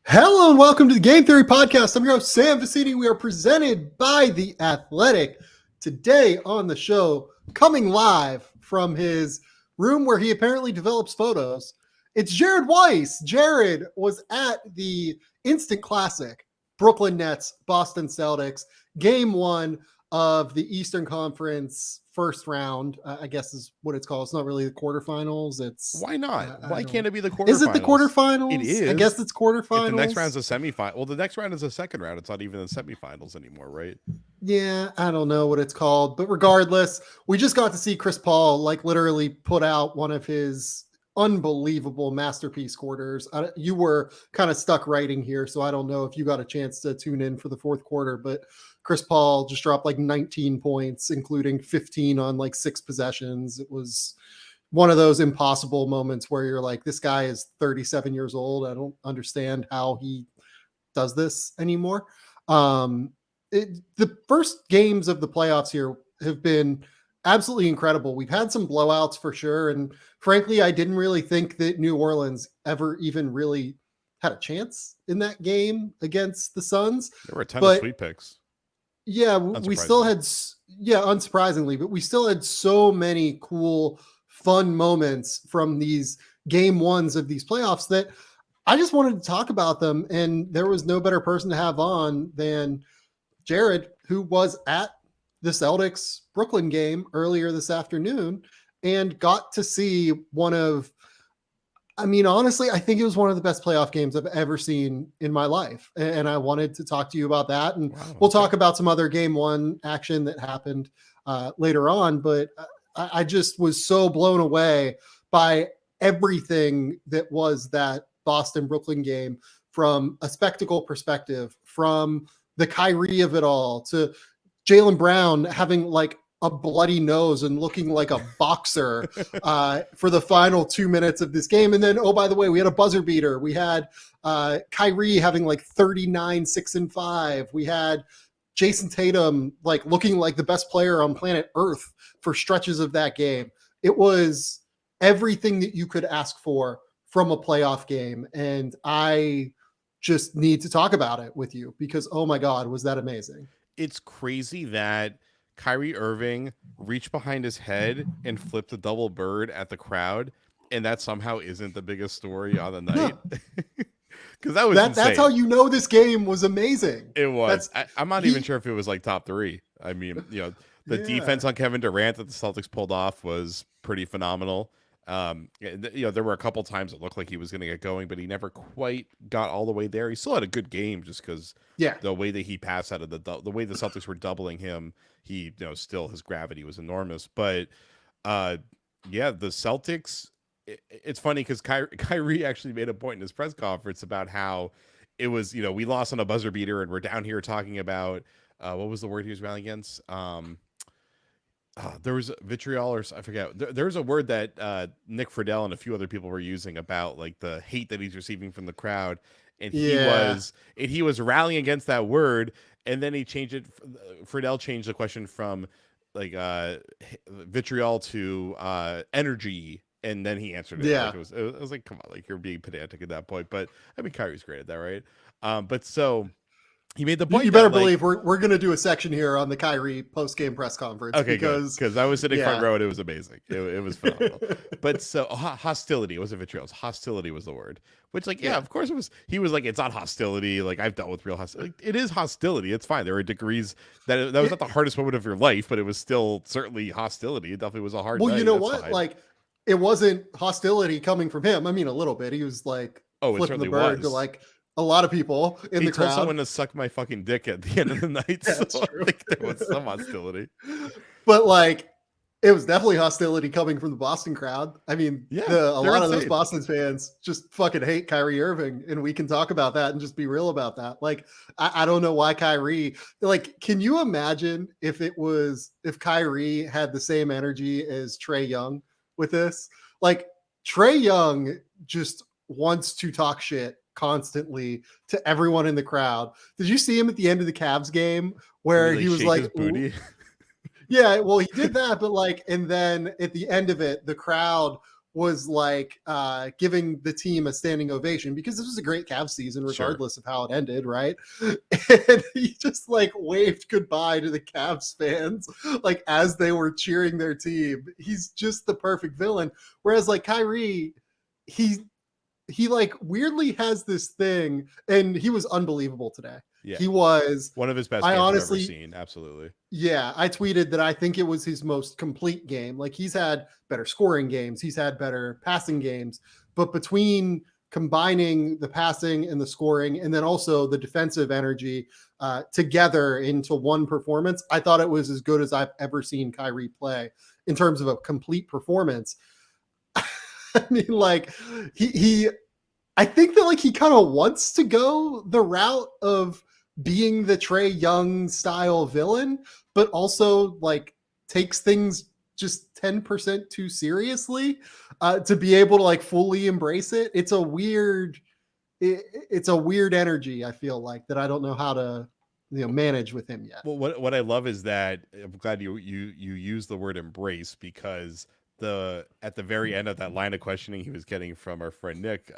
Hello and welcome to the Game Theory Podcast. I'm your host, Sam Vicini. We are presented by The Athletic. Today on the show, coming live from his room where he apparently develops photos, it's Jared Weiss. Jared was at the instant classic, Brooklyn Nets, Boston Celtics, game one of the Eastern Conference first round, I guess is what it's called. It's not really the quarterfinals. It's Why not? Why can't it be the quarterfinals? Is it the quarterfinals? It is. I guess it's quarterfinals. If the next round's a semifinal. Well, the next round is a second round. It's not even the semifinals anymore, right? Yeah, I don't know what it's called. But regardless, we just got to see Chris Paul like literally put out one of his unbelievable masterpiece quarters. You were kind of stuck writing here, so I don't know if you got a chance to tune in for the fourth quarter, but Chris Paul just dropped like 19 points, including 15 on like 6 possessions. It was one of those impossible moments where you're like, this guy is 37 years old. I don't understand how he does this anymore. The first games of the playoffs here have been absolutely incredible. We've had some blowouts for sure. And frankly, I didn't really think that New Orleans ever even really had a chance in that game against the Suns. There were a ton of sweet picks. Yeah, we still had, unsurprisingly, but we still had so many cool, fun moments from these game ones of these playoffs that I just wanted to talk about them. And there was no better person to have on than Jared, who was at the Celtics Brooklyn game earlier this afternoon and got to see honestly, I think it was one of the best playoff games I've ever seen in my life. And I wanted to talk to you about that. And we'll talk about some other game one action that happened later on. But I just was so blown away by everything that was that Boston Brooklyn game, from a spectacle perspective, from the Kyrie of it all to Jaylen Brown having like a bloody nose and looking like a boxer for the final 2 minutes of this game. And then, oh, by the way, we had a buzzer beater. We had Kyrie having like 39, 6 and 5. We had Jayson Tatum like looking like the best player on planet Earth for stretches of that game. It was everything that you could ask for from a playoff game. And I just need to talk about it with you because, oh my God, was that amazing. It's crazy that Kyrie Irving reached behind his head and flipped a double bird at the crowd, and that somehow isn't the biggest story on the night. Because that's how you know this game was amazing. It was. I'm not even sure if it was like top 3. I mean, the defense on Kevin Durant that the Celtics pulled off was pretty phenomenal. There were a couple times it looked like he was going to get going, but he never quite got all the way there. He still had a good game just because the way that he passed out of the way the Celtics were doubling him, he still his gravity was enormous. But the Celtics. It's funny because Kyrie actually made a point in his press conference about how it was we lost on a buzzer beater and we're down here talking about what was the word he was rallying against. There was vitriol, or I forget. There's a word that Nick Friedel and a few other people were using about like the hate that he's receiving from the crowd, and he was rallying against that word, and then he changed it. Friedel changed the question from like vitriol to energy, and then he answered it. Yeah, like it was like, come on, like you're being pedantic at that point. But I mean, Kyrie's great at that, right? But so. He made the point. You better believe we're going to do a section here on the Kyrie post-game press conference. Okay, because I was sitting front row and it was amazing. It was phenomenal. But so hostility, it wasn't vitriol. Hostility was the word. Which, like, of course it was. He was like, it's not hostility. Like, I've dealt with real hostility. Like, it is hostility. It's fine. There are degrees that was not the hardest moment of your life, but it was still certainly hostility. It definitely was a hard. Well, night. You know what? Fine. Like, it wasn't hostility coming from him. I mean, a little bit. He was like flipping the bird to like a lot of people in the crowd. He told someone to suck my fucking dick at the end of the night. So I think there was some hostility. But like, it was definitely hostility coming from the Boston crowd. I mean, a lot of those Boston fans just fucking hate Kyrie Irving, and we can talk about that and just be real about that. Like, I don't know why Kyrie. Like, can you imagine if Kyrie had the same energy as Trae Young with this? Like, Trae Young just wants to talk shit constantly to everyone in the crowd. Did you see him at the end of the Cavs game where he was like, yeah, well, he did that, but like, and then at the end of it, the crowd was like giving the team a standing ovation because this was a great Cavs season, regardless of how it ended, right? And he just like waved goodbye to the Cavs fans, like as they were cheering their team. He's just the perfect villain. Whereas like Kyrie, he like weirdly has this thing, and he was unbelievable today. Yeah. He was one of his best games I've ever seen. Absolutely. Yeah, I tweeted that I think it was his most complete game. Like he's had better scoring games, he's had better passing games, but between combining the passing and the scoring, and then also the defensive energy together into one performance, I thought it was as good as I've ever seen Kyrie play in terms of a complete performance. I mean, like he I think that like he kind of wants to go the route of being the Trae Young style villain, but also like takes things just 10% too seriously to be able to like fully embrace it. It's a weird energy, I feel like, that I don't know how to manage with him yet. Well, what I love is that I'm glad you use the word embrace, because at the very end of that line of questioning he was getting from our friend Nick,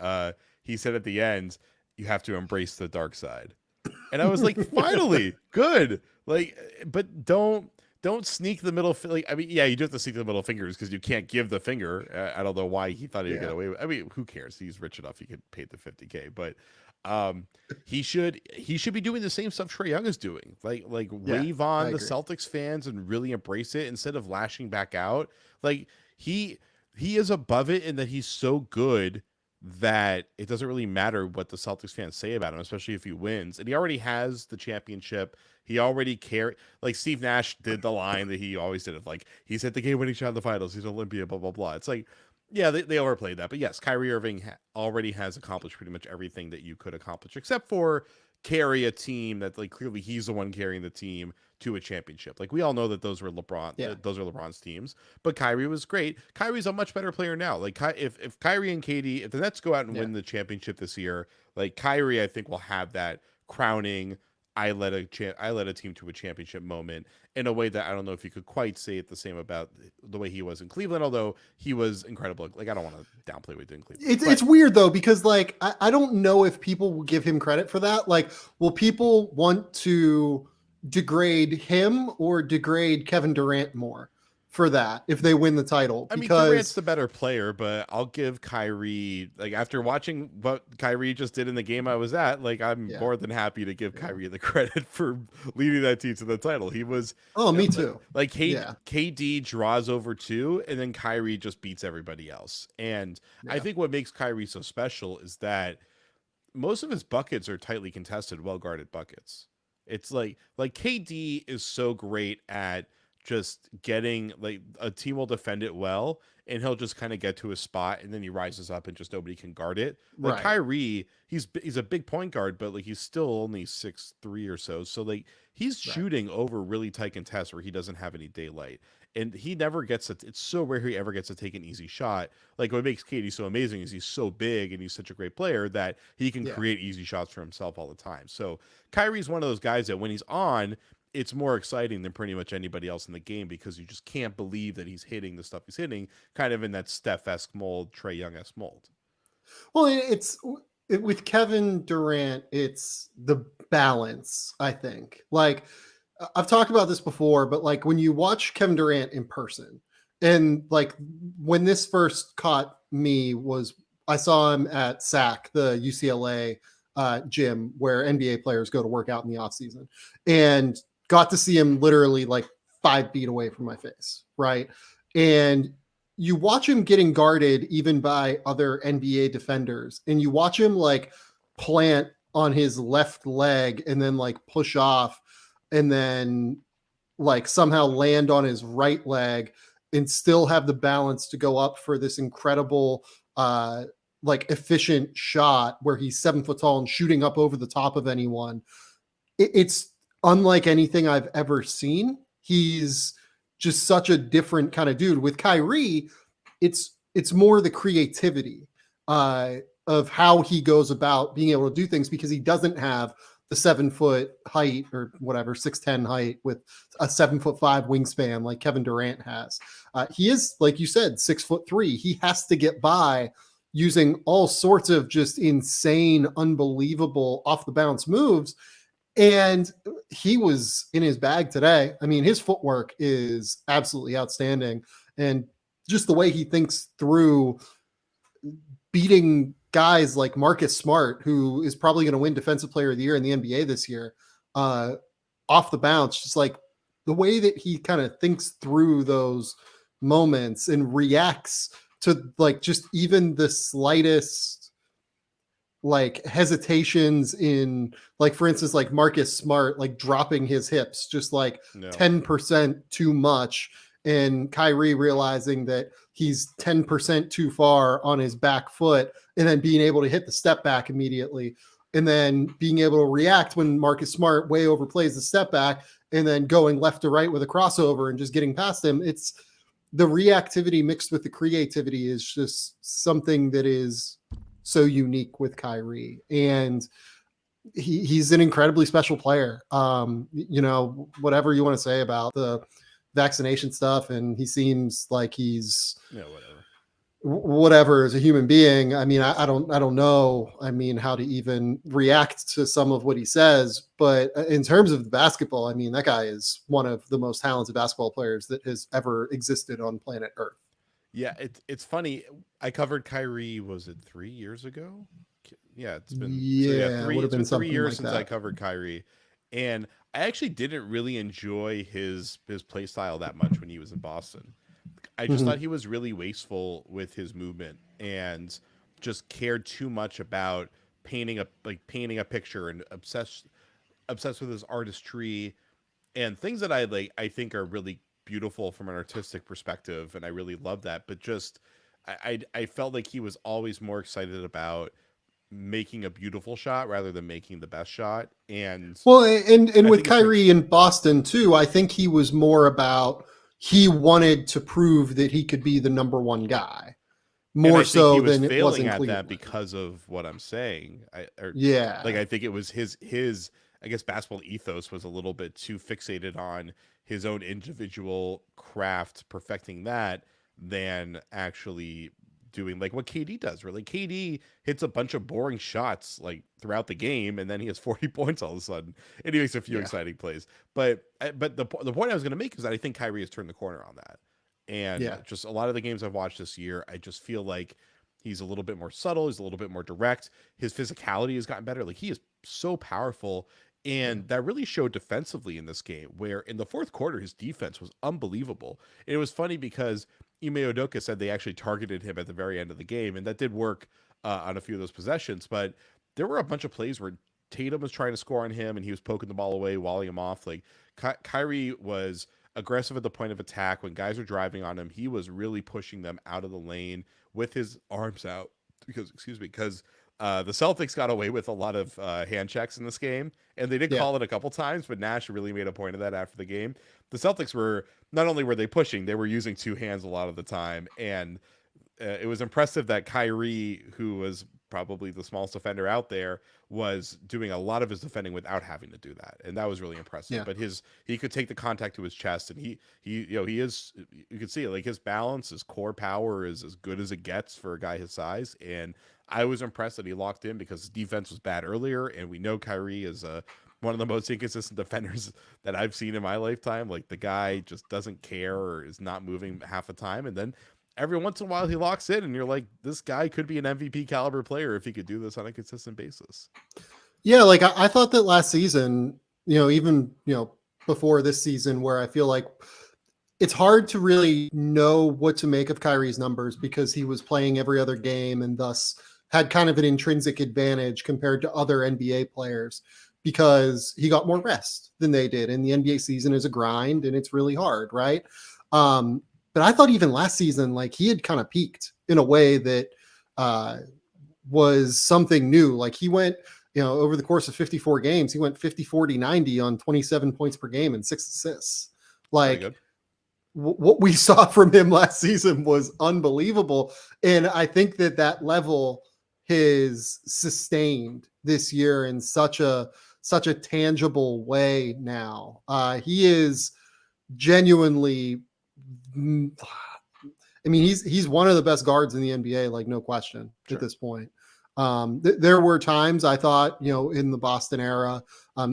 he said at the end, you have to embrace the dark side. And I was like, finally, good. Like, but don't sneak the middle. Like, I mean, yeah, you do have to sneak the middle fingers because you can't give the finger. I don't know why he thought he would get away with. I mean, who cares? He's rich enough; he could pay the $50K. But he should be doing the same stuff Trae Young is doing. Like wave on the Celtics fans and really embrace it instead of lashing back out. Like he is above it in that he's so good that it doesn't really matter what the Celtics fans say about him, especially if he wins. And he already has the championship. He already cared. Like Steve Nash did the line that he always did of like, he's hit the game-winning shot in the finals. He's an Olympia, blah, blah, blah. It's like, yeah, they overplayed that. But yes, Kyrie Irving already has accomplished pretty much everything that you could accomplish, except for carry a team that like clearly he's the one carrying the team to a championship. Like we all know that those were those are LeBron's teams, but Kyrie was great. Kyrie's a much better player now. Like if Kyrie and KD, if the Nets go out and win the championship this year, like Kyrie, I think will have that crowning I led a team to a championship moment in a way that I don't know if you could quite say it the same about the way he was in Cleveland, although he was incredible. Like I don't want to downplay what he did in Cleveland. It's weird though, because like I don't know if people will give him credit for that. Like, will people want to degrade him or degrade Kevin Durant more for that if they win the title? I mean, Durant's the better player, but I'll give Kyrie, like after watching what Kyrie just did in the game I was at, like I'm more than happy to give Kyrie the credit for leading that team to the title. He was me too. Like KD draws over 2 and then Kyrie just beats everybody else. And I think what makes Kyrie so special is that most of his buckets are tightly contested, well-guarded buckets. It's like KD is so great at just getting, like, a team will defend it well and he'll just kind of get to a spot and then he rises up and just nobody can guard it. Like Kyrie, he's a big point guard, but like he's still only 6'3" or so. So like he's shooting over really tight contests where he doesn't have any daylight. And he never gets it's so rare he ever gets to take an easy shot. Like what makes KD so amazing is he's so big and he's such a great player that he can create easy shots for himself all the time. So Kyrie's one of those guys that when he's on, it's more exciting than pretty much anybody else in the game because you just can't believe that he's hitting the stuff he's hitting, kind of in that Steph-esque mold, Trae Young-esque mold. Well, with Kevin Durant, it's the balance, I think. Like, I've talked about this before, but like when you watch Kevin Durant in person, and like when this first caught me was I saw him at SAC, the UCLA gym where NBA players go to work out in the off season, and got to see him literally like 5 feet away from my face. Right. And you watch him getting guarded even by other NBA defenders, and you watch him like plant on his left leg and then like push off and then like somehow land on his right leg and still have the balance to go up for this incredible like efficient shot where he's 7 foot tall and shooting up over the top of anyone. It's unlike anything I've ever seen. He's just such a different kind of dude. With Kyrie, it's more the creativity of how he goes about being able to do things because he doesn't have the 7-foot height or whatever, 6'10" height with a 7'5" wingspan like Kevin Durant has. He is, like you said, 6'3". He has to get by using all sorts of just insane, unbelievable off the bounce moves. And he was in his bag today. I mean, his footwork is absolutely outstanding. And just the way he thinks through beating guys like Marcus Smart, who is probably going to win Defensive Player of the Year in the NBA this year, off the bounce, just like the way that he kind of thinks through those moments and reacts to like just even the slightest like hesitations in, like, for instance, like Marcus Smart, like dropping his hips just like 10% too much, and Kyrie realizing that he's 10% too far on his back foot, and then being able to hit the step back immediately, and then being able to react when Marcus Smart way overplays the step back, and then going left to right with a crossover and just getting past him. It's the reactivity mixed with the creativity is just something that is so unique with Kyrie. And he's an incredibly special player. You know, whatever you want to say about the vaccination stuff, and he seems like he's whatever as a human being. I mean, I don't know. I mean, how to even react to some of what he says, but in terms of basketball, I mean, that guy is one of the most talented basketball players that has ever existed on planet Earth. Yeah, it's funny. I covered Kyrie, was it 3 years ago? Yeah, it's been it's been 3 years like since that. I covered Kyrie, and I actually didn't really enjoy his play style that much when he was in Boston. I just thought he was really wasteful with his movement and just cared too much about painting a picture and obsessed with his artistry and things that I think are really beautiful from an artistic perspective, and I really love that. But just I felt like he was always more excited about making a beautiful shot rather than making the best shot. And well, and with Kyrie in Boston too, I think he was more about, he wanted to prove that he could be the number one guy more so than it was in Cleveland. That because of what I'm saying. I think it was his I guess basketball ethos was a little bit too fixated on his own individual craft, perfecting that, than actually doing like what KD does. Really, KD hits a bunch of boring shots like throughout the game, and then he has 40 points all of a sudden, and he makes a few exciting plays. But the point I was going to make is that I think Kyrie has turned the corner on that, and just a lot of the games I've watched this year, I just feel like he's a little bit more subtle, he's a little bit more direct. His physicality has gotten better. Like, he is so powerful. And that really showed defensively in this game, where in the fourth quarter, his defense was unbelievable. And it was funny because Ime Udoka said they actually targeted him at the very end of the game, and that did work on a few of those possessions. But there were a bunch of plays where Tatum was trying to score on him, and he was poking the ball away, walling him off. Like, Kyrie was aggressive at the point of attack. When guys were driving on him, he was really pushing them out of the lane with his arms out. Because the Celtics got away with a lot of hand checks in this game, and they did call it a couple times, but Nash really made a point of that after the game. The Celtics were, not only were they pushing, they were using two hands a lot of the time, and it was impressive that Kyrie, who was probably the smallest defender out there, was doing a lot of his defending without having to do that, and that was really impressive. Yeah. But he could take the contact to his chest, and he is, you can see it, like, his balance, his core power is as good as it gets for a guy his size. And I was impressed that he locked in, because his defense was bad earlier, and we know Kyrie is one of the most inconsistent defenders that I've seen in my lifetime. Like, the guy just doesn't care or is not moving half the time, and then every once in a while he locks in, and you're like, this guy could be an MVP caliber player if he could do this on a consistent basis. Yeah, like I thought that last season, even before this season, where I feel like it's hard to really know what to make of Kyrie's numbers, because he was playing every other game and thus had kind of an intrinsic advantage compared to other NBA players, because he got more rest than they did. And the NBA season is a grind, and it's really hard, right? But I thought even last season, like, he had kind of peaked in a way that was something new. Like, he went, over the course of 54 games, he went 50, 40, 90 on 27 points per game and 6 assists. Like, what we saw from him last season was unbelievable. And I think that level has sustained this year in such a such a tangible way now. He is genuinely, I mean, he's one of the best guards in the NBA, like no question at this point. There were times I thought, in the Boston era,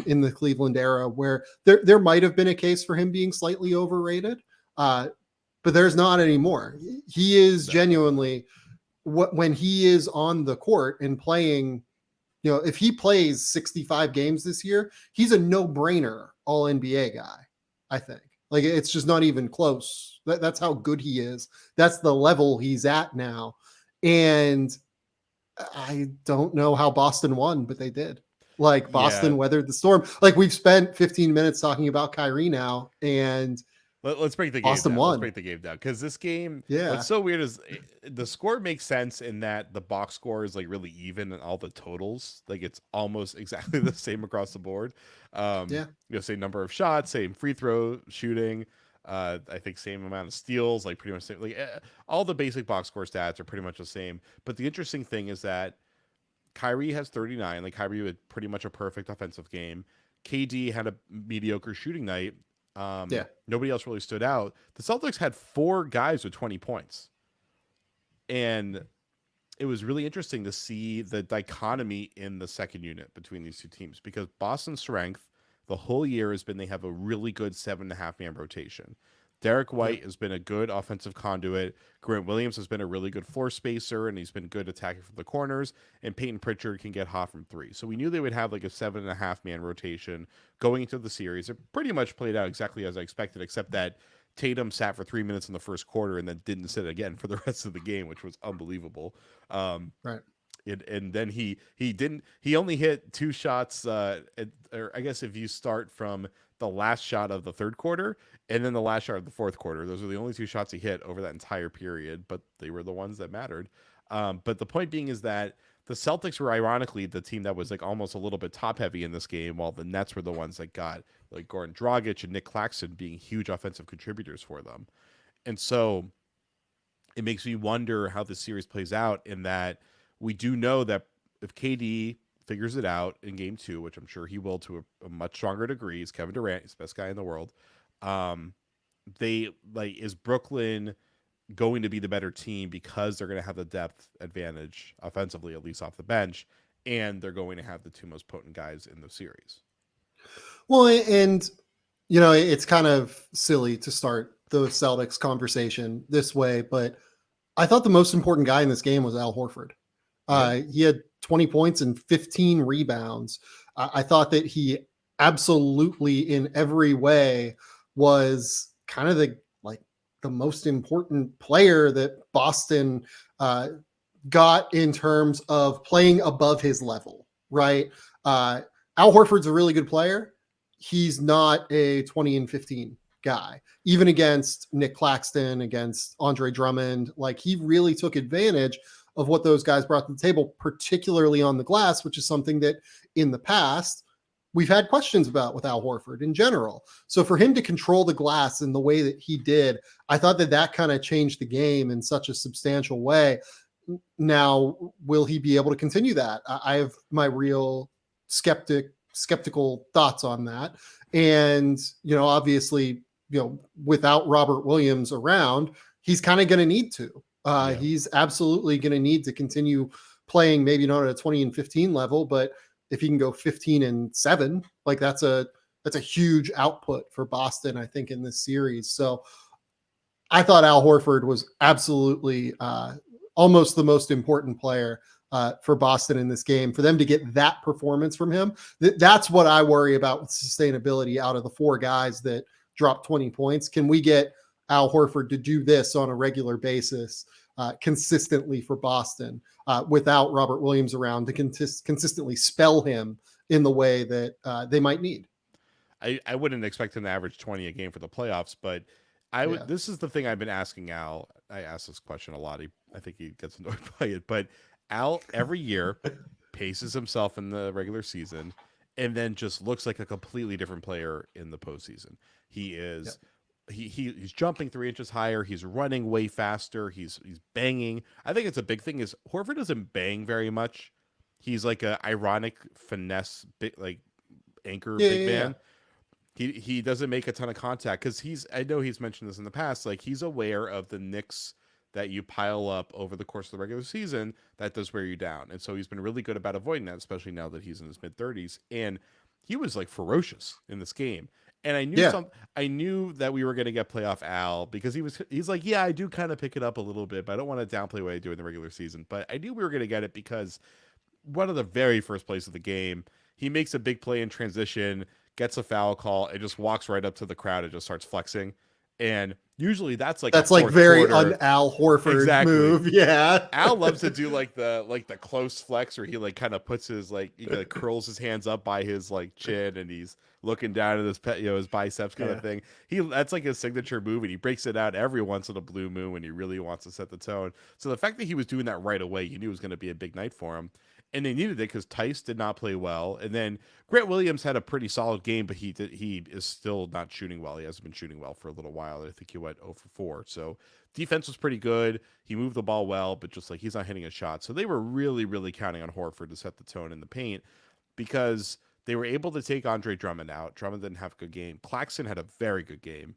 in the Cleveland era, where there might have been a case for him being slightly overrated, but there's not anymore. He is genuinely, when he is on the court and playing, if he plays 65 games this year, he's a no-brainer all NBA guy, I think. Like, it's just not even close. That's how good he is. That's the level he's at now. And I don't know how Boston won, but they did. Like, Boston weathered the storm. Like, we've spent 15 minutes talking about Kyrie now, and let's break the game Boston down. won. Let's break the game down, because this game, Yeah. what's so weird is the score makes sense in that the box score is like really even and all the totals, like it's almost exactly the same across the board. Same number of shots, same free throw shooting. I think same amount of steals, like pretty much same, like all the basic box score stats are pretty much the same. But the interesting thing is that Kyrie has 39. Like, Kyrie had pretty much a perfect offensive game. KD had a mediocre shooting night. Nobody else really stood out. The Celtics had 4 guys with 20 points. And it was really interesting to see the dichotomy in the second unit between these two teams, because Boston's strength the whole year has been they have a really good 7.5 man rotation. Derek White has been a good offensive conduit. Grant Williams has been a really good floor spacer, and he's been good attacking from the corners. And Peyton Pritchard can get hot from 3. So we knew they would have like a 7.5 man rotation going into the series. It pretty much played out exactly as I expected, except that Tatum sat for 3 minutes in the first quarter and then didn't sit again for the rest of the game, which was unbelievable. Right. And then he only hit 2 shots, or I guess if you start from the last shot of the third quarter and then the last shot of the fourth quarter, those are the only 2 shots he hit over that entire period, but they were the ones that mattered. But the point being is that the Celtics were ironically the team that was like almost a little bit top heavy in this game, while the Nets were the ones that got like Goran Dragic and Nick Claxton being huge offensive contributors for them. And so it makes me wonder how this series plays out, in that we do know that if KD figures it out in game 2, which I'm sure he will to a much stronger degree, is Kevin Durant, he's the best guy in the world. Is Brooklyn going to be the better team because they're going to have the depth advantage offensively, at least off the bench, and they're going to have the 2 most potent guys in the series. Well, and it's kind of silly to start the Celtics conversation this way, but I thought the most important guy in this game was Al Horford. He had 20 points and 15 rebounds. I thought that he absolutely, in every way, was kind of the most important player that Boston got in terms of playing above his level, right? Al Horford's a really good player. He's not a 20 and 15 guy. Even against Nick Claxton, against Andre Drummond, like, he really took advantage of what those guys brought to the table, particularly on the glass, which is something that in the past we've had questions about with Al Horford in general. So for him to control the glass in the way that he did, I thought that kind of changed the game in such a substantial way. Now, will he be able to continue that? I have my real skeptical thoughts on that. And, obviously, without Robert Williams around, he's kind of going to need to. He's absolutely going to need to continue playing, maybe not at a 20 and 15 level, but if he can go 15 and 7, like that's a huge output for Boston, I think, in this series. So I thought Al Horford was absolutely almost the most important player for Boston in this game. For them to get that performance from him, that's what I worry about with sustainability out of the 4 guys that dropped 20 points. Can we get Al Horford to do this on a regular basis consistently for Boston without Robert Williams around to consistently spell him in the way that they might need? I wouldn't expect him to average 20 a game for the playoffs, but this is the thing I've been asking Al. I ask this question a lot. I think he gets annoyed by it, but Al every year paces himself in the regular season and then just looks like a completely different player in the postseason. He is he's jumping 3 inches higher. He's running way faster. He's banging. I think it's a big thing is Horford doesn't bang very much. He's like a ironic finesse, like anchor Yeah, big yeah, yeah. man. He doesn't make a ton of contact because I know he's mentioned this in the past. Like he's aware of the nicks that you pile up over the course of the regular season that does wear you down, and so he's been really good about avoiding that, especially now that he's in his mid-30s. And he was like ferocious in this game. And Yeah. I knew that we were going to get playoff Al because he's like, yeah, I do kind of pick it up a little bit, but I don't want to downplay what I do in the regular season. But I knew we were going to get it because one of the very first plays of the game, he makes a big play in transition, gets a foul call, and just walks right up to the crowd and just starts flexing. And usually that's like a That's like fourth very un quarter. Al Horford Exactly. move. Yeah. Al loves to do like the close flex where he like kind of puts his like he like curls his hands up by his like chin and he's looking down at his his biceps kind of Yeah. thing. That's like his signature move and he breaks it out every once in a blue moon when he really wants to set the tone. So the fact that he was doing that right away, you knew it was going to be a big night for him. And they needed it because Tice did not play well, and then Grant Williams had a pretty solid game, but he is still not shooting well. He hasn't been shooting well for a little while. I think he went 0 for 4. So defense was pretty good. He moved the ball well, but just like he's not hitting a shot. So they were really, really counting on Horford to set the tone in the paint because they were able to take Andre Drummond out. Drummond didn't have a good game. Claxton had a very good game,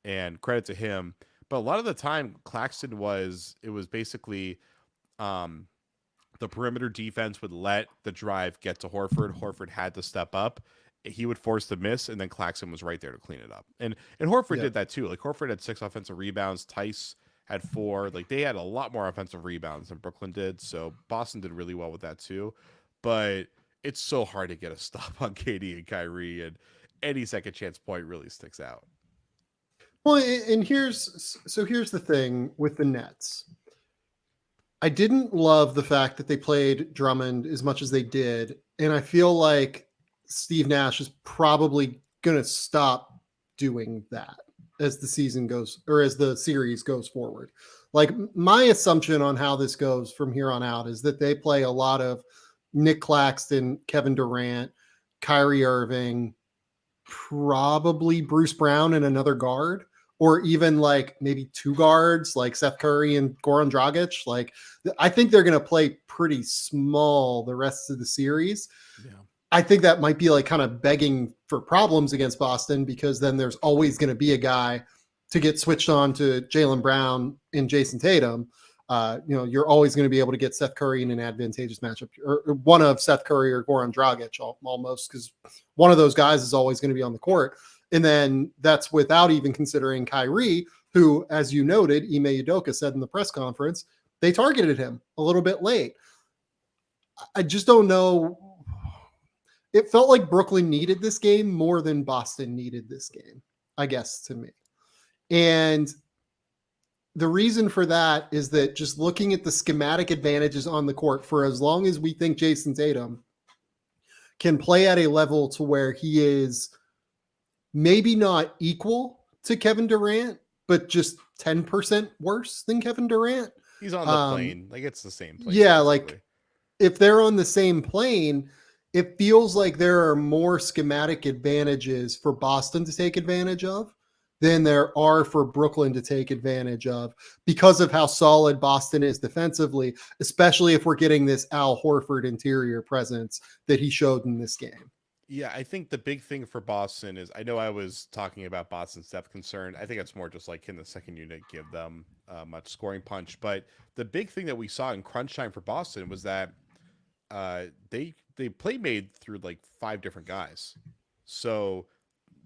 and credit to him. But a lot of the time, Claxton was basically the perimeter defense would let the drive get to Horford. Horford had to step up. He would force the miss, and then Claxton was right there to clean it up. And Horford Yeah. did that too. Like Horford had 6 offensive rebounds. Tice had 4. Like they had a lot more offensive rebounds than Brooklyn did. So Boston did really well with that too. But it's so hard to get a stop on KD and Kyrie, and any second chance point really sticks out. Well, and here's the thing with the Nets. I didn't love the fact that they played Drummond as much as they did, and I feel like Steve Nash is probably going to stop doing that as the season goes or as the series goes forward. Like my assumption on how this goes from here on out is that they play a lot of Nick Claxton, Kevin Durant, Kyrie Irving, probably Bruce Brown and another guard, or even like maybe 2 guards like Seth Curry and Goran Dragic. Like I think they're going to play pretty small the rest of the series. Yeah. I think that might be like kind of begging for problems against Boston because then there's always going to be a guy to get switched on to Jaylen Brown and Jayson Tatum. You're always going to be able to get Seth Curry in an advantageous matchup, or one of Seth Curry or Goran Dragic almost, because one of those guys is always going to be on the court. And then that's without even considering Kyrie, who, as you noted, Ime Udoka said in the press conference, they targeted him a little bit late. I just don't know. It felt like Brooklyn needed this game more than Boston needed this game, I guess, to me. And the reason for that is that just looking at the schematic advantages on the court, for as long as we think Jayson Tatum can play at a level to where he is maybe not equal to Kevin Durant, but just 10% worse than Kevin Durant. He's on the plane. Like it's the same plane. Yeah, basically. like if they're on the same plane, it feels like there are more schematic advantages for Boston to take advantage of than there are for Brooklyn to take advantage of because of how solid Boston is defensively, especially if we're getting this Al Horford interior presence that he showed in this game. Yeah, I think the big thing for Boston is I know I was talking about Boston's depth concern. I think it's more just like can the second unit give them much scoring punch. But the big thing that we saw in crunch time for Boston was that they play made through like 5 different guys. So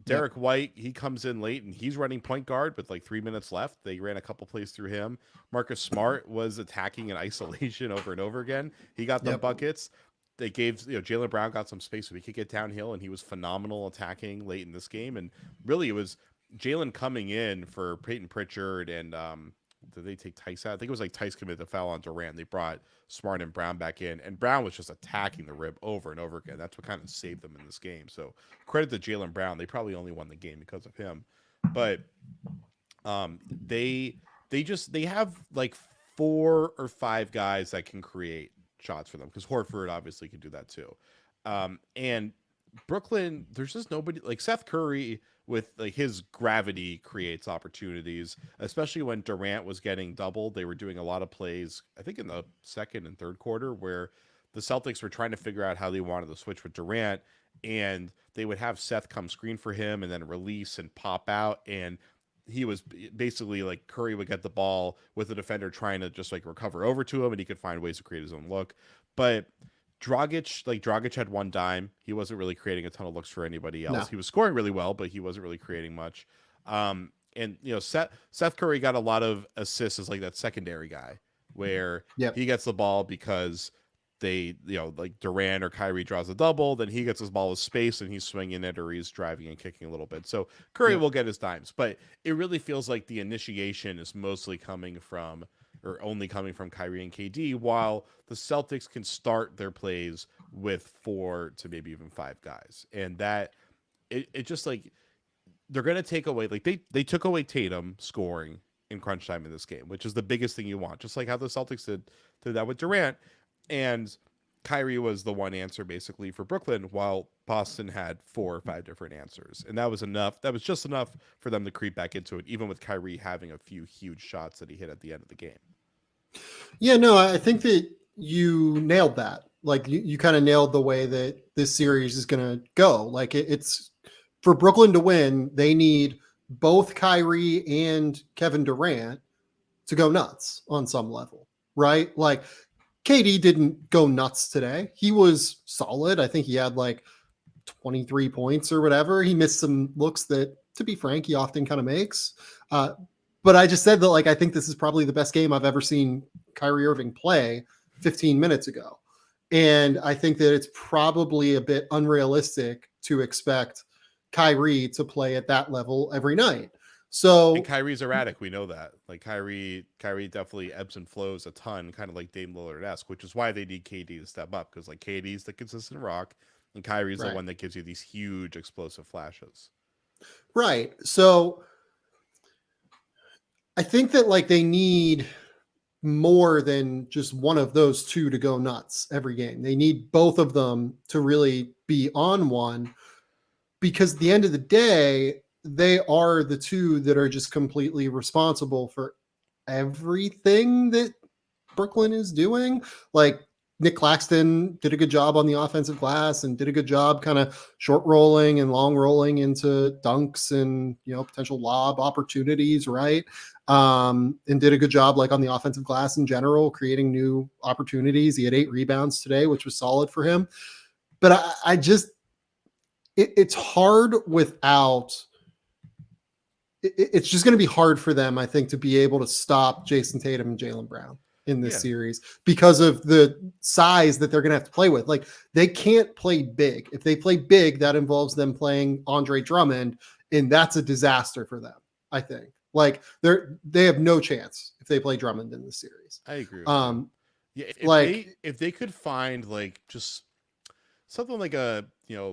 Derek White, he comes in late and he's running point guard with like 3 minutes left. They ran a couple plays through him. Marcus Smart was attacking in isolation over and over again. He got them buckets. They gave Jaylen Brown got some space so he could get downhill, and he was phenomenal attacking late in this game. And really, it was Jaylen coming in for Peyton Pritchard and did they take Tice out? I think it was like Tice committed the foul on Durant. They brought Smart and Brown back in, and Brown was just attacking the rim over and over again. That's what kind of saved them in this game. So credit to Jaylen Brown. They probably only won the game because of him, but they have like 4 or 5 guys that can create shots for them because Horford obviously can do that too. And Brooklyn, there's just nobody like Seth Curry with like his gravity creates opportunities, especially when Durant was getting doubled. They were doing a lot of plays, I think in the second and third quarter, where the Celtics were trying to figure out how they wanted to switch with Durant, and they would have Seth come screen for him and then release and pop out, and he was basically like Curry would get the ball with the defender trying to just like recover over to him, and he could find ways to create his own look. But Dragic had one dime. He wasn't really creating a ton of looks for anybody else. No. He was scoring really well, but he wasn't really creating much. And Seth Curry got a lot of assists as like that secondary guy where he gets the ball because they, like Durant or Kyrie draws a double, then he gets his ball with space and he's swinging it or he's driving and kicking a little bit. So Curry will get his dimes, but it really feels like the initiation is mostly coming from only coming from Kyrie and KD, while the Celtics can start their plays with 4 to maybe even 5 guys. And that it just like they're going to take away, like they took away Tatum scoring in crunch time in this game, which is the biggest thing you want, just like how the Celtics did that with Durant. And Kyrie was the one answer basically for Brooklyn, while Boston had 4 or 5 different answers. And that was enough. That was just enough for them to creep back into it, even with Kyrie having a few huge shots that he hit at the end of the game. Yeah, no, I think that you nailed that. Like you kind of nailed the way that this series is going to go. Like it's for Brooklyn to win, they need both Kyrie and Kevin Durant to go nuts on some level, right? Like KD didn't go nuts today. He was solid. I think he had like 23 points or whatever. He missed some looks that, to be frank, he often kind of makes. But I just said that, like, I think this is probably the best game I've ever seen Kyrie Irving play 15 minutes ago. And I think that it's probably a bit unrealistic to expect Kyrie to play at that level every night. So and Kyrie's erratic. We know that. Like Kyrie definitely ebbs and flows a ton, kind of like Dame Lillard-esque, which is why they need KD to step up, because like KD's the consistent rock and Kyrie's the one that gives you these huge explosive flashes. Right. So I think that like they need more than just one of those two to go nuts every game. They need both of them to really be on one, because at the end of the day, they are the two that are just completely responsible for everything that Brooklyn is doing. Like Nick Claxton did a good job on the offensive glass and did a good job kind of short rolling and long rolling into dunks and, potential lob opportunities. Right. And did a good job like on the offensive glass in general, creating new opportunities. He had 8 rebounds today, which was solid for him. But I just, it's hard without, it's just going to be hard for them, I think, to be able to stop Jayson Tatum and Jaylen Brown in this series because of the size that they're going to have to play with. Like they can't play big. If they play big, that involves them playing Andre Drummond, and that's a disaster for them, I think. Like they have no chance if they play Drummond in this series. I agree. If they could find like just something like a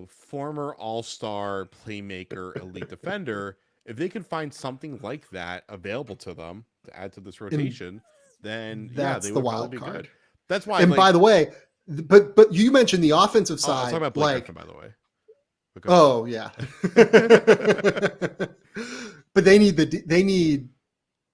former all-star playmaker, elite defender, if they could find something like that available to them to add to this rotation, then they would probably be good. That's why. And by the way, but you mentioned the offensive side. I was talking about Blake Griffin, by the way. Oh yeah. But they need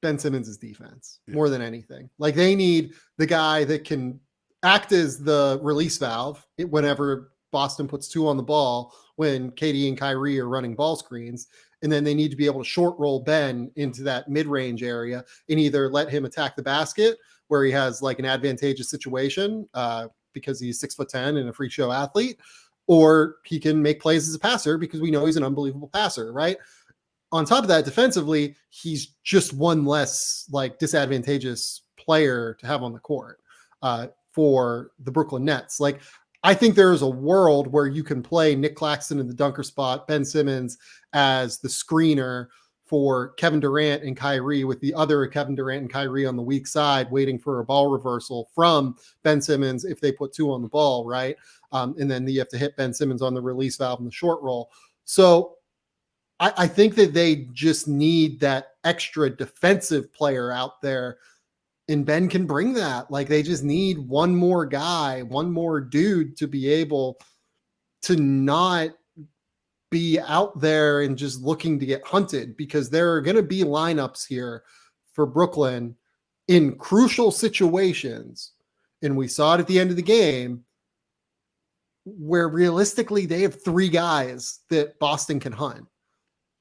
Ben Simmons' defense more than anything. Like they need the guy that can act as the release valve whenever Boston puts 2 on the ball, when KD and Kyrie are running ball screens. And then they need to be able to short roll Ben into that mid-range area and either let him attack the basket where he has like an advantageous situation because he's 6'10" and a freak show athlete, or he can make plays as a passer because we know he's an unbelievable passer, right? On top of that, defensively, he's just one less like disadvantageous player to have on the court for the Brooklyn Nets. Like, I think there is a world where you can play Nick Claxton in the dunker spot, Ben Simmons as the screener for Kevin Durant and Kyrie, with the other Kevin Durant and Kyrie on the weak side, waiting for a ball reversal from Ben Simmons if they put 2 on the ball, right? And then you have to hit Ben Simmons on the release valve in the short roll. So I think that they just need that extra defensive player out there. And Ben can bring that. Like they just need one more guy, one more dude to be able to not be out there and just looking to get hunted, because there are going to be lineups here for Brooklyn in crucial situations. And we saw it at the end of the game where realistically they have 3 guys that Boston can hunt.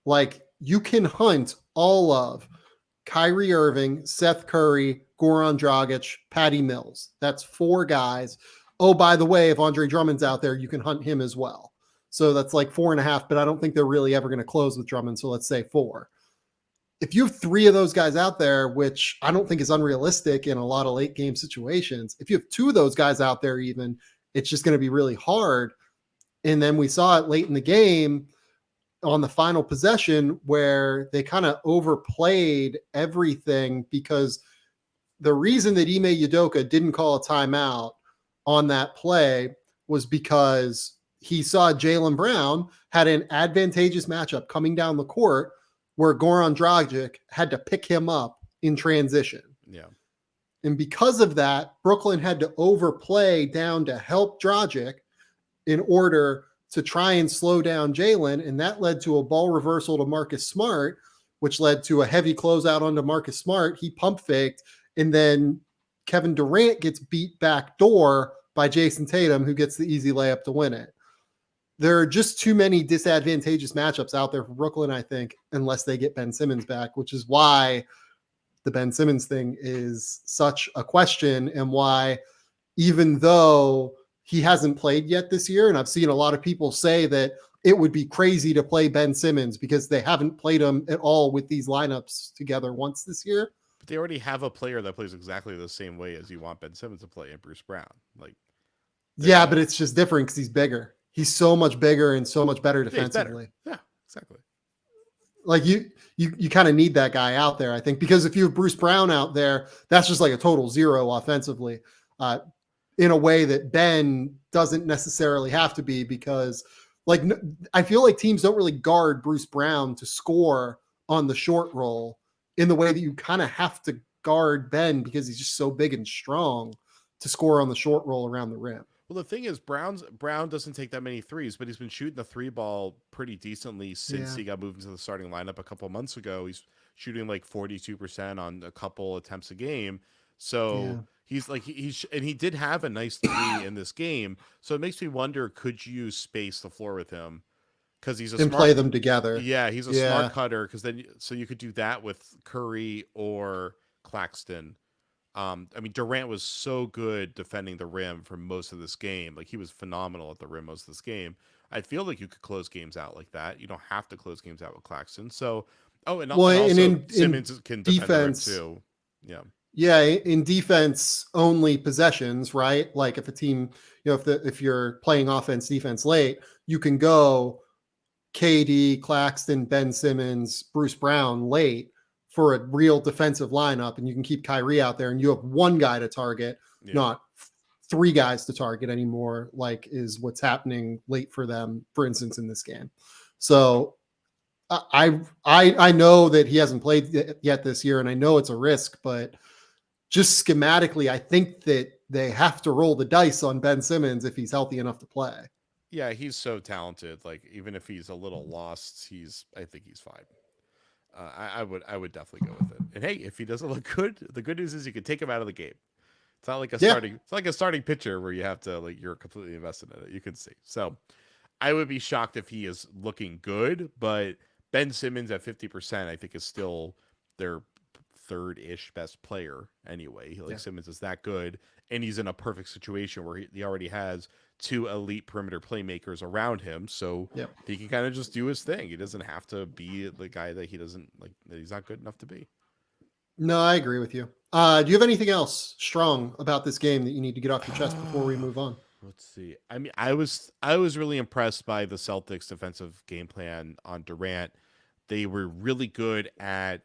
Like, you can hunt all of Kyrie Irving, Seth Curry, Goran Dragic, Patty Mills. That's 4 guys. Oh, by the way, if Andre Drummond's out there, you can hunt him as well. So that's like 4.5, but I don't think they're really ever going to close with Drummond. So let's say 4. If you have 3 of those guys out there, which I don't think is unrealistic in a lot of late game situations, if you have 2 of those guys out there, even, it's just going to be really hard. And then we saw it late in the game on the final possession where they kind of overplayed everything, because the reason that Ime Udoka didn't call a timeout on that play was because he saw Jaylen Brown had an advantageous matchup coming down the court where Goran Dragic had to pick him up in transition. Yeah. And because of that, Brooklyn had to overplay down to help Dragic in order to try and slow down Jaylen. And that led to a ball reversal to Marcus Smart, which led to a heavy closeout onto Marcus Smart. He pump faked, and then Kevin Durant gets beat back door by Jayson Tatum, who gets the easy layup to win it. There are just too many disadvantageous matchups out there for Brooklyn, I think, unless they get Ben Simmons back, which is why the Ben Simmons thing is such a question, and why, even though he hasn't played yet this year, and I've seen a lot of people say that it would be crazy to play Ben Simmons because they haven't played him at all with these lineups together once this year. But they already have a player that plays exactly the same way as you want Ben Simmons to play, and Bruce Brown. Like, yeah, but it's just different because he's bigger. He's so much bigger and so much better defensively. Yeah, exactly. Like, you kind of need that guy out there, I think, because if you have Bruce Brown out there, that's just like a total zero offensively, in a way that Ben doesn't necessarily have to be, because, like, I feel like teams don't really guard Bruce Brown to score on the short roll in the way that you kind of have to guard Ben, because he's just so big and strong to score on the short roll around the rim. Well, the thing is, Brown doesn't take that many threes, but he's been shooting the 3 ball pretty decently since he got moved into the starting lineup a couple months ago. He's shooting like 42% on a couple attempts a game. So he's like, and he did have a nice 3 in this game. So it makes me wonder, could you space the floor with him? Because he's play them together. Yeah, he's a smart cutter. Because then, so you could do that with Curry or Claxton. I mean, Durant was so good defending the rim for most of this game. Like, he was phenomenal at the rim most of this game. I feel like you could close games out like that. You don't have to close games out with Claxton. So, and also Simmons can defend the rim too. Yeah. Yeah, in defense only possessions, right? Like, if a team, if you're playing offense, defense late, you can go KD, Claxton, Ben Simmons, Bruce Brown late for a real defensive lineup, and you can keep Kyrie out there, and you have 1 guy to target, not 3 guys to target anymore, like is what's happening late for them, for instance, in this game. So I know that he hasn't played yet this year, and I know it's a risk, but just schematically, I think that they have to roll the dice on Ben Simmons if he's healthy enough to play. Yeah, he's so talented. Like, even if he's a little lost, I think he's fine. I would definitely go with it. And hey, if he doesn't look good, the good news is you can take him out of the game. It's not like a starting pitcher where you have to, like, you're completely invested in it. You can see. So I would be shocked if he is looking good, but Ben Simmons at 50%, I think, is still their third-ish best player anyway. Like, Simmons is that good, and he's in a perfect situation where he already has 2 elite perimeter playmakers around him, so he can kind of just do his thing. He doesn't have to be the guy that that he's not good enough to be. No, I agree with you. Do you have anything else strong about this game that you need to get off your chest before we move on? Let's see. I mean, I was really impressed by the Celtics' defensive game plan on Durant. They were really good at.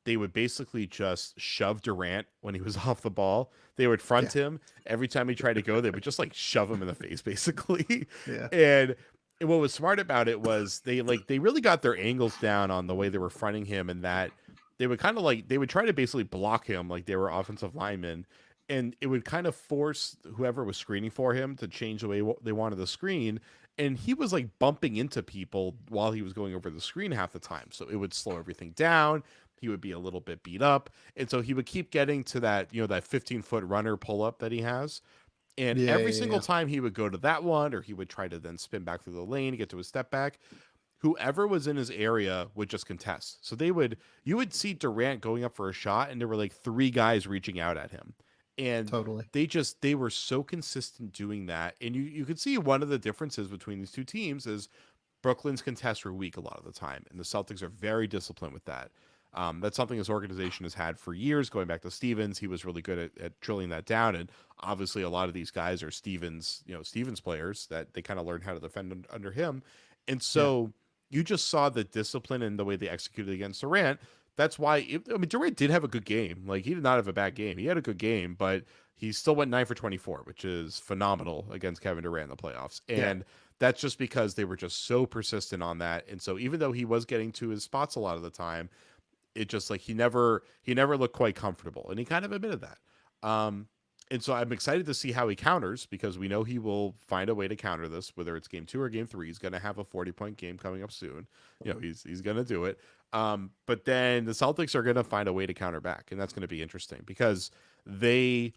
They would basically just shove Durant when he was off the ball. They would front him every time he tried to go. They would just like shove him in the face, basically. And what was smart about it was they really got their angles down on the way they were fronting him, and that they would kind of they would try to basically block him like they were offensive linemen, and it would kind of force whoever was screening for him to change the way they wanted the screen. And he was like bumping into people while he was going over the screen half the time, so it would slow everything down. He would be a little bit beat up. And so he would keep getting to that, that 15-foot runner pull-up that he has. And Yeah, every yeah, single yeah. time he would go to that one, or he would try to then spin back through the lane, get to a step back, whoever was in his area would just contest. So you would see Durant going up for a shot, and there were like three guys reaching out at him. And Totally. they were so consistent doing that. And you could see one of the differences between these two teams is Brooklyn's contests were weak a lot of the time, and the Celtics are very disciplined with that. That's something this organization has had for years, going back to Stevens. He was really good at drilling that down, and obviously a lot of these guys are Stevens players that they kind of learned how to defend under him, and Yeah. so you just saw the discipline and the way they executed against Durant. That's why Durant did have a good game. Like, he did not have a bad game. He had a good game, but he still went 9 for 24, which is phenomenal against Kevin Durant in the playoffs. Yeah. And that's just because they were just so persistent on that. And so even though he was getting to his spots a lot of the time, it just like he never looked quite comfortable, and he kind of admitted that. And so I'm excited to see how he counters, because we know he will find a way to counter this, whether it's game 2 or game 3. He's going to have a 40-point game coming up soon. He's going to do it. But then the Celtics are going to find a way to counter back, and that's going to be interesting, because they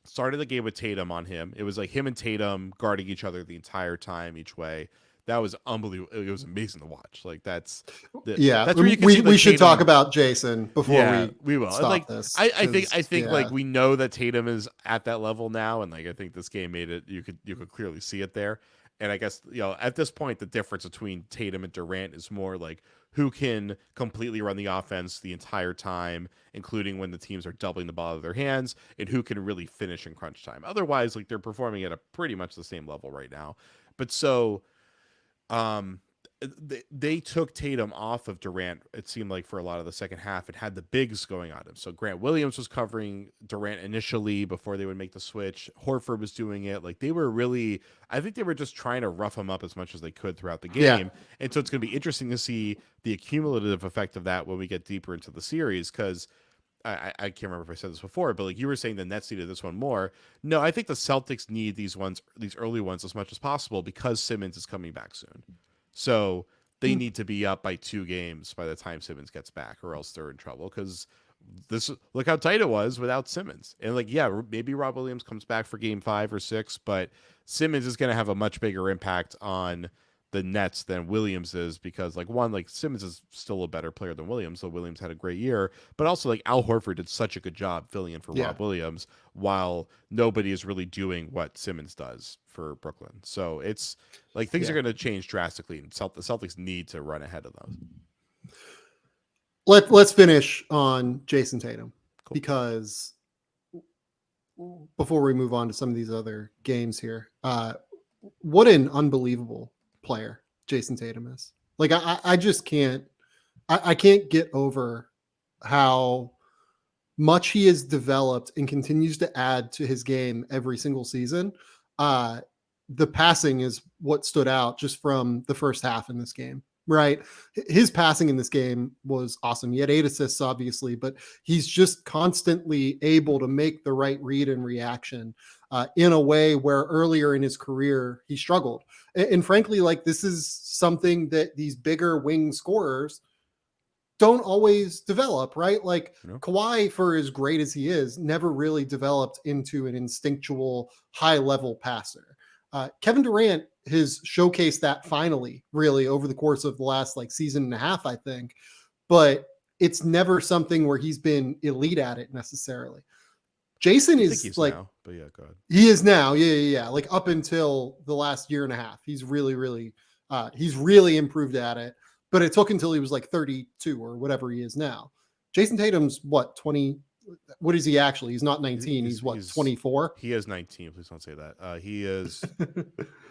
started the game with Tatum on him. It was like him and Tatum guarding each other the entire time, each way. That was unbelievable. It was amazing to watch. Like, that's Yeah, where you can we, see, like, we should Tatum. talk about Jason before We will. And stop like, this. I think Yeah. like we know that Tatum is at that level now, and like I think this game made it. You could clearly see it there. And I guess at this point the difference between Tatum and Durant is more like who can completely run the offense the entire time, including when the teams are doubling the ball out of their hands, and who can really finish in crunch time. Otherwise, like, they're performing at a pretty much the same level right now. But so um, they took Tatum off of Durant, it seemed like, for a lot of the second half. It had the bigs going on him. So Grant Williams was covering Durant initially before they would make the switch. Horford was doing it. Like, I think they were just trying to rough him up as much as they could throughout the Yeah. game. And so it's going to be interesting to see the accumulative effect of that when we get deeper into the series, because I can't remember if I said this before, but like you were saying, the Nets needed this one more. No, I think the Celtics need these early ones as much as possible, because Simmons is coming back soon. So they need to be up by 2 games by the time Simmons gets back, or else they're in trouble. Because look how tight it was without Simmons. And like, yeah, maybe Rob Williams comes back for game 5 or 6, but Simmons is going to have a much bigger impact on the Nets than Williams is, because like Simmons is still a better player than Williams, so Williams had a great year, but also like Al Horford did such a good job filling in for Yeah. Rob Williams, while nobody is really doing what Simmons does for Brooklyn. So it's like things are going to change drastically, and the Celtics need to run ahead of those. Let's finish on Jayson Tatum, Cool. because before we move on to some of these other games here, what an unbelievable player Jayson Tatum is. Like, I just can't I can't get over how much he has developed and continues to add to his game every single season. The passing is what stood out just from the first half in this game, right? His passing in this game was awesome. He had 8 assists, obviously, but he's just constantly able to make the right read and reaction in a way where earlier in his career he struggled. And frankly, like, this is something that these bigger wing scorers don't always develop, right? Like, Kawhi, for as great as he is, never really developed into an instinctual high-level passer. Kevin Durant has showcased that finally, really, over the course of the last season and a half, I think. But it's never something where he's been elite at it necessarily. Jayson is like, now, but yeah, go ahead. He is now, yeah. Like, up until the last year and a half, he's really improved at it. But it took until he was like 32 or whatever he is now. Jayson Tatum's what, 20? What is he actually? He's not 19. He's what, 24? He is 19. Please don't say that. He is.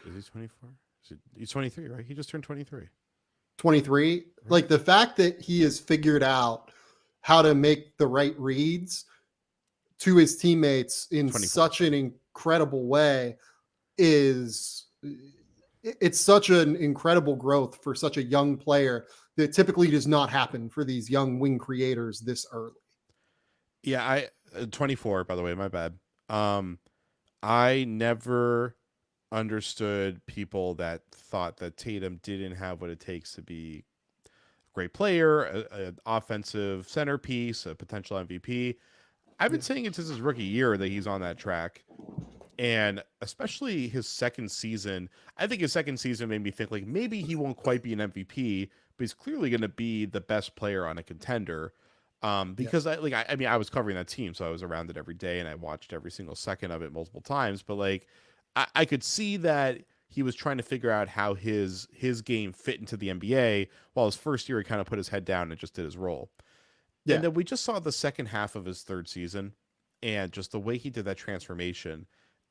Is he 24? He's 23, right? He just turned 23. 23. Right. Like, the fact that he has figured out how to make the right reads to his teammates in 24. Such an incredible way it's such an incredible growth for such a young player that typically does not happen for these young wing creators this early. Yeah, 24, by the way, my bad. I never understood people that thought that Tatum didn't have what it takes to be a great player, an offensive centerpiece, a potential MVP. I've been saying it since his rookie year that he's on that track. And especially his second season, I think his second season made me think like maybe he won't quite be an MVP, but he's clearly going to be the best player on a contender. Yeah. Because I mean, I was covering that team, so I was around it every day and I watched every single second of it multiple times. But like, I could see that he was trying to figure out how his game fit into the NBA. While his first year, he kind of put his head down and just did his role. And Yeah. then we just saw the second half of his third season and just the way he did that transformation.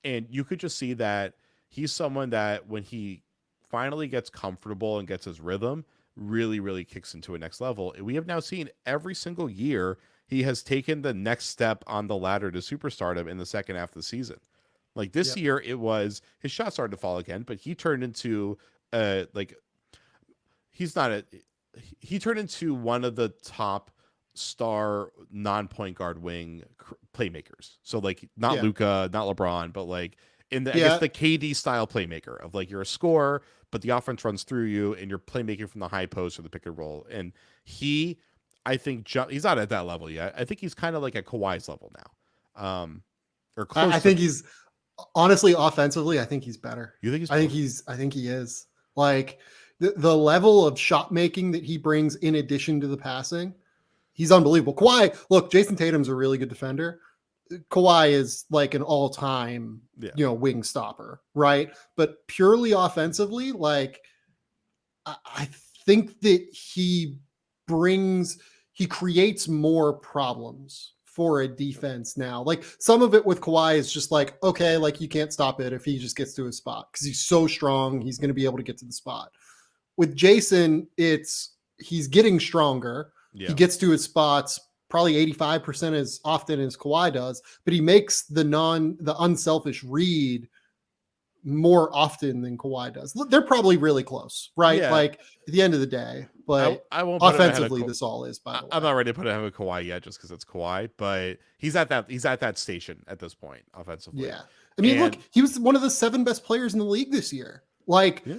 And you could just see that he's someone that when he finally gets comfortable and gets his rhythm, really, really kicks into a next level. And we have now seen every single year he has taken the next step on the ladder to superstardom in the second half of the season. Like this Yeah. year, it was his shot started to fall again, but he turned into like he's not a he turned into one of the top star non-point guard wing playmakers. So like not Yeah. Luka, not LeBron, but like in the I guess Yeah. the KD style playmaker of like you're a scorer, but the offense runs through you and you're playmaking from the high post or the pick and roll. And he, I think he's not at that level yet. I think he's kind of like at Kawhi's level now, or I close to. think he's honestly offensively, I think he's better. You think he's? I think he is. Like the level of shot making that he brings in addition to the passing, he's unbelievable. Kawhi, look, Jayson Tatum's a really good defender. Kawhi is like an all-time, Yeah. Wing stopper, right? But purely offensively, like I think that he creates more problems for a defense now. Like some of it with Kawhi is just like, okay, like you can't stop it if he just gets to his spot because he's so strong, he's going to be able to get to the spot. With Jayson, he's getting stronger. He Yeah. gets to his spots probably 85% as often as Kawhi does, but he makes the unselfish read more often than Kawhi does. They're probably really close, right? Yeah. Like at the end of the day, but I won't put him ahead of offensively, this all is, by the way. I'm not ready to put him with Kawhi yet, just because it's Kawhi. But he's at that station at this point offensively. Yeah, I mean, look, he was one of the 7 best players in the league this year. Like, yeah.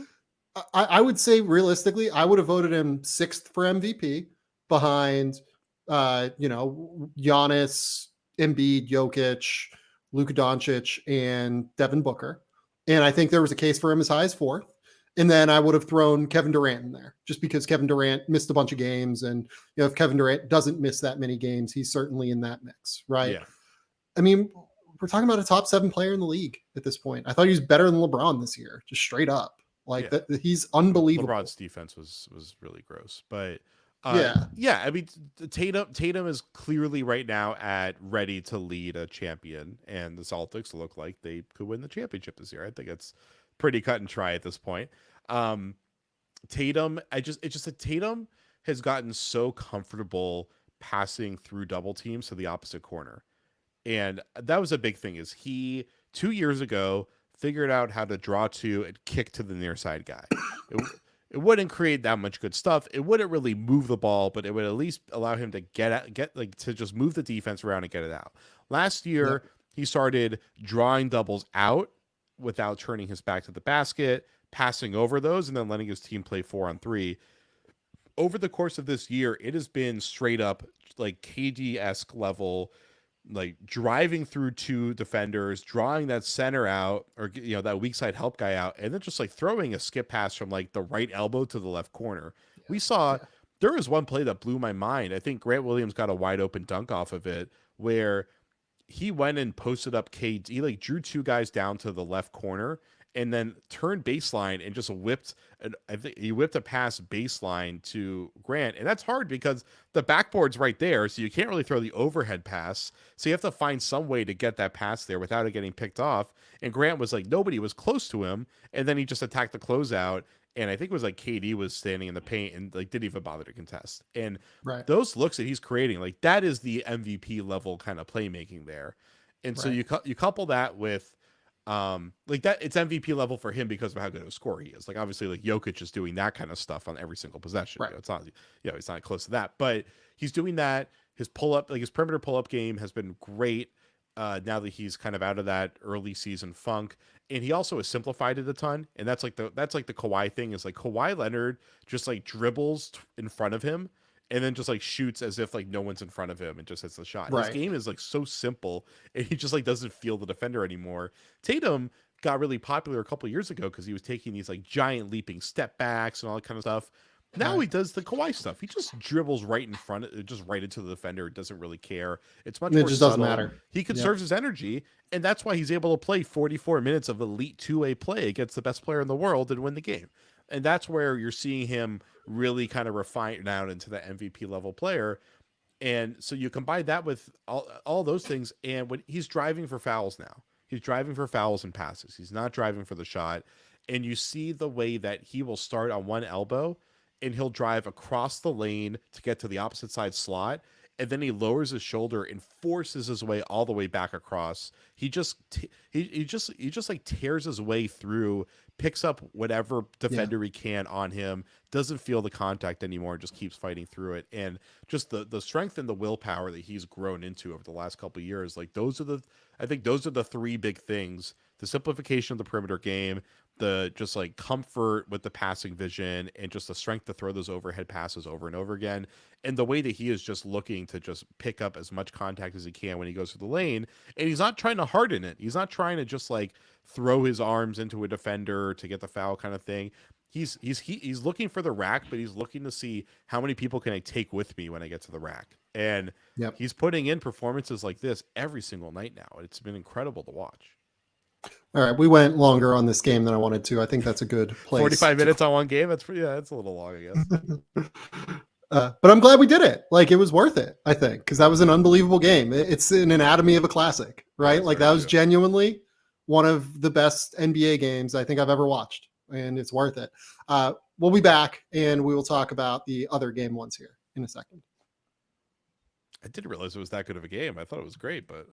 I would say realistically, I would have voted him 6th for MVP behind, Giannis, Embiid, Jokic, Luka Doncic, and Devin Booker. And I think there was a case for him as high as 4th. And then I would have thrown Kevin Durant in there just because Kevin Durant missed a bunch of games. And, if Kevin Durant doesn't miss that many games, he's certainly in that mix, right? Yeah. I mean, we're talking about a top 7 player in the league at this point. I thought he was better than LeBron this year, just straight up. Like he's unbelievable. LeBron's defense was really gross, but yeah. I mean, Tatum is clearly right now at ready to lead a champion, and the Celtics look like they could win the championship this year. I think it's pretty cut and dry at this point. Tatum, it's just that Tatum has gotten so comfortable passing through double teams to the opposite corner, and that was a big thing. Is he 2 years ago figured out how to draw to and kick to the near side guy? It wouldn't create that much good stuff. It wouldn't really move the ball, but it would at least allow him to to just move the defense around and get it out. Last year, he started drawing doubles out without turning his back to the basket, passing over those, and then letting his team play 4-on-3. Over the course of this year, it has been straight up like KD-esque level, like driving through 2 defenders, drawing that center out, or that weak side help guy out, and then just like throwing a skip pass from like the right elbow to the left corner. We saw there was one play that blew my mind. I think Grant Williams got a wide open dunk off of it where he went and posted up KD. He like drew 2 guys down to the left corner and then turned baseline and just I think he whipped a pass baseline to Grant. And that's hard because the backboard's right there. So you can't really throw the overhead pass. So you have to find some way to get that pass there without it getting picked off. And Grant was like, nobody was close to him. And then he just attacked the closeout. And I think it was like KD was standing in the paint and like didn't even bother to contest. And those looks that he's creating, like that is the MVP level kind of playmaking there. And so you couple that with like that, it's MVP level for him because of how good of a scorer he is. Like obviously, like Jokic is doing that kind of stuff on every single possession. Right. It's not, it's not close to that, but he's doing that. His his perimeter pull up game has been great. Now that he's kind of out of that early season funk, and he also has simplified it a ton. And that's like the Kawhi thing is like Kawhi Leonard just like dribbles in front of him and then just like shoots as if like no one's in front of him and just hits the shot. Right. His game is like so simple, and he just like doesn't feel the defender anymore. Tatum got really popular a couple of years ago because he was taking these like giant leaping step backs and all that kind of stuff. Now he does the Kawhi stuff. He just dribbles right in front, just right into the defender. It doesn't really care. It's much more just subtle. doesn't matter. He conserves his energy, and that's why he's able to play 44 minutes of elite 2A play against the best player in the world and win the game. And that's where you're seeing him really kind of refine out into the MVP level player. And so you combine that with all those things, and when he's driving for fouls now, he's driving for fouls and passes. He's not driving for the shot. And you see the way that he will start on one elbow, and he'll drive across the lane to get to the opposite side slot, and then he lowers his shoulder and forces his way all the way back across. He just like tears his way through, picks up whatever defender he can on him, doesn't feel the contact anymore, just keeps fighting through it. And just the strength and the willpower that he's grown into over the last couple of years, like I think those are the three big things: the simplification of the perimeter game, the just like comfort with the passing vision, and just the strength to throw those overhead passes over and over again. And the way that he is just looking to just pick up as much contact as he can when he goes through the lane. And he's not trying to harden it. He's not trying to just like throw his arms into a defender to get the foul kind of thing. He's looking for the rack, but he's looking to see how many people can I take with me when I get to the rack. And he's putting in performances like this every single night now. It's been incredible to watch. All right, we went longer on this game than I wanted to. I think that's a good place. 45 minutes on one game. That's that's a little long, I guess. But I'm glad we did it. Like, it was worth it, I think, because that was an unbelievable game. It's an anatomy of a classic, right? Like, that was genuinely one of the best NBA games I think I've ever watched, and it's worth it. We'll be back, and we will talk about the other game ones here in a second. I didn't realize it was that good of a game. I thought it was great, but